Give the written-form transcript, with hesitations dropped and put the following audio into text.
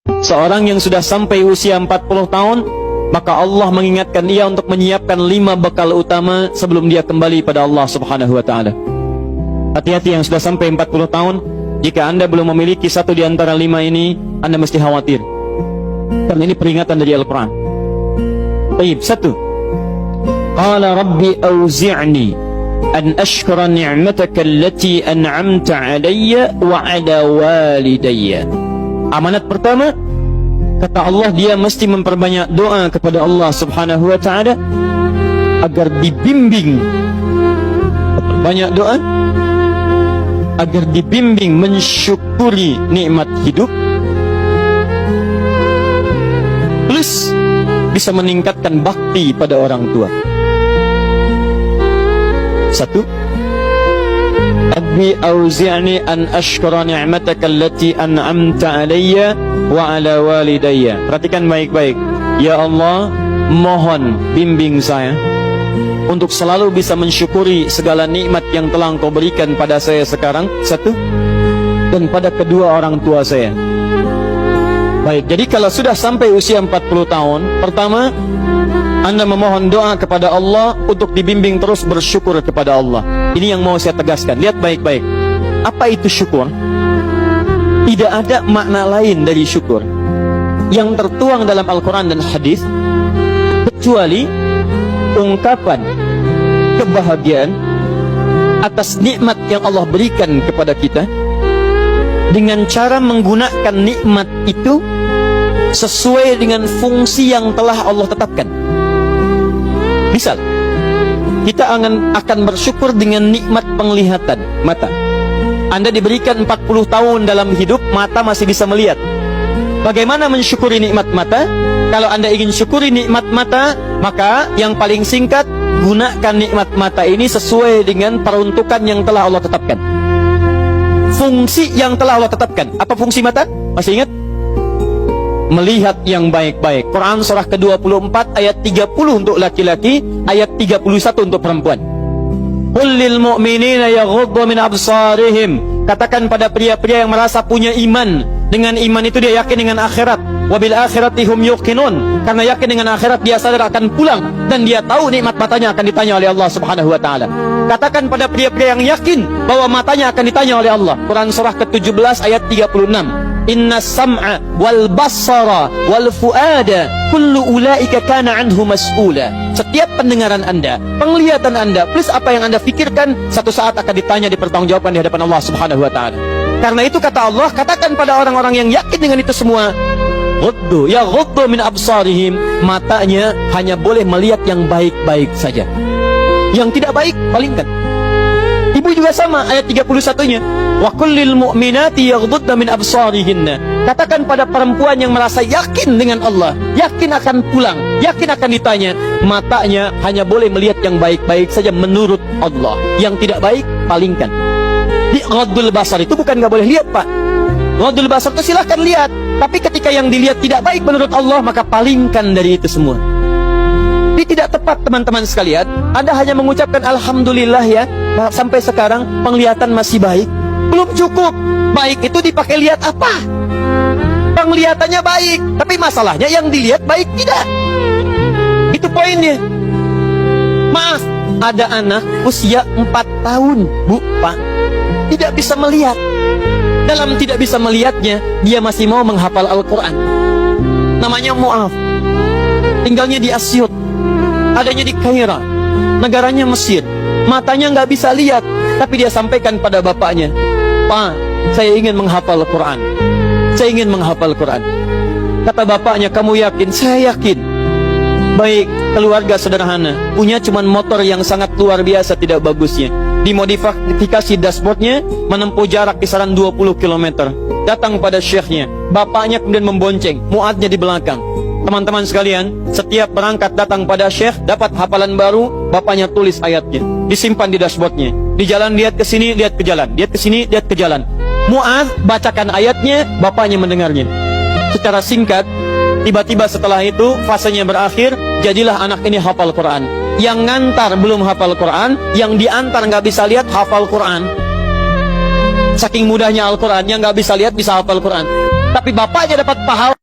Seorang yang sudah sampai usia 40 tahun, maka Allah mengingatkan ia untuk menyiapkan 5 bekal utama sebelum dia kembali pada Allah Subhanahu wa ta'ala. Hati-hati yang sudah sampai 40 tahun, jika Anda belum memiliki satu di antara 5 ini, Anda mesti khawatir. Karena ini peringatan dari Al-Quran. Baik, 1. Qala rabbi awzi'ni an ashkura ni'mataka allati an'amta alayya wa ala walidayya. Amanat pertama, kata Allah, dia mesti memperbanyak doa kepada Allah Subhanahu wa ta'ala agar dibimbing. Perbanyak doa agar dibimbing mensyukuri nikmat hidup, plus bisa meningkatkan bakti pada orang tua. 1. Rabbi auzi'ni an ashkura ni'mataka allati an'amta alayya wa ala walidayya. Perhatikan baik-baik. Ya Allah, mohon bimbing saya untuk selalu bisa mensyukuri segala nikmat yang telah Engkau berikan pada saya sekarang, 1, dan pada kedua orang tua saya. Baik, jadi kalau sudah sampai usia 40 tahun, pertama, Anda memohon doa kepada Allah untuk dibimbing terus bersyukur kepada Allah. Ini yang mau saya tegaskan. Lihat baik-baik. Apa itu syukur? Tidak ada makna lain dari syukur yang tertuang dalam Al-Quran dan hadis kecuali ungkapan kebahagiaan atas nikmat yang Allah berikan kepada kita dengan cara menggunakan nikmat itu sesuai dengan fungsi yang telah Allah tetapkan. Misal, kita akan bersyukur dengan nikmat penglihatan mata. Anda diberikan 40 tahun dalam hidup, mata masih bisa melihat. Bagaimana mensyukuri nikmat mata? Kalau Anda ingin syukuri nikmat mata, maka yang paling singkat, gunakan nikmat mata ini sesuai dengan peruntukan yang telah Allah tetapkan. Fungsi yang telah Allah tetapkan. Apa fungsi mata? Masih ingat? Melihat yang baik-baik. Quran surah ke-24 ayat 30 untuk laki-laki, ayat 31 untuk perempuan. Qul lil mu'minina yaghuddu min absarihim. Katakan pada pria-pria yang merasa punya iman. Dengan iman itu dia yakin dengan akhirat. Wabil akhirati hum yuqinun. Karena yakin dengan akhirat dia sadar akan pulang dan dia tahu nikmat matanya akan ditanya oleh Allah Subhanahu wa taala. Katakan pada pria-pria yang yakin bahwa matanya akan ditanya oleh Allah. Quran surah ke-17 ayat 36. Inna sam'a wal basara wal fuada kullu ulaika kana anhu mas'ula. Setiap pendengaran Anda, penglihatan Anda, plus apa yang Anda fikirkan, satu saat akan ditanya, dipertanggungjawabkan di hadapan Allah Subhanahu wa taala. Karena itu kata Allah, katakan pada orang-orang yang yakin dengan itu semua, ghuddu min absarihim, matanya hanya boleh melihat yang baik-baik saja. Yang tidak baik, palingkan. Ibu juga sama, ayat 31-nya. Wa kullil mu'minati yaghdudna min absarihinna. Katakan pada perempuan yang merasa yakin dengan Allah, yakin akan pulang, yakin akan ditanya, matanya hanya boleh melihat yang baik-baik saja menurut Allah. Yang tidak baik, palingkan. Di ghaddul basar itu bukan nggak boleh lihat, Pak. Ghaddul basar itu silahkan lihat, tapi ketika yang dilihat tidak baik menurut Allah, maka palingkan dari itu semua. Ini tidak tepat, teman-teman sekalian. Anda hanya mengucapkan alhamdulillah ya, sampai sekarang penglihatan masih baik. Belum cukup. Baik itu dipakai lihat apa? Penglihatannya baik, tapi masalahnya yang dilihat baik tidak. Itu poinnya. Maaf, ada anak usia 4 tahun, Bu, Pak, tidak bisa melihat. Dalam tidak bisa melihatnya, dia masih mau menghafal Al-Quran. Namanya Mu'af. Tinggalnya di Asyut, adanya di Kaira, negaranya Mesir. Matanya nggak bisa lihat, tapi dia sampaikan pada bapaknya, Pak, saya ingin menghafal Quran. Saya ingin menghafal Quran. Kata bapaknya, kamu yakin? Saya yakin. Baik, keluarga sederhana, punya cuman motor yang sangat luar biasa tidak bagusnya. Dimodifikasi dashboardnya, menempuh jarak kisaran 20 km. Datang pada syekhnya, bapaknya kemudian membonceng, muadnya di belakang. Teman-teman sekalian, setiap berangkat datang pada syekh, dapat hafalan baru, bapaknya tulis ayatnya, disimpan di dashboardnya. Di jalan lihat ke sini, lihat ke jalan, lihat ke sini, lihat ke jalan. Mu'adz bacakan ayatnya, bapaknya mendengarnya. Secara singkat, tiba-tiba setelah itu fasenya berakhir, jadilah anak ini hafal Quran. Yang ngantar belum hafal Quran, yang diantar nggak bisa lihat hafal Quran. Saking mudahnya Al-Quran, yang nggak bisa lihat bisa hafal Quran. Tapi bapaknya dapat pahala.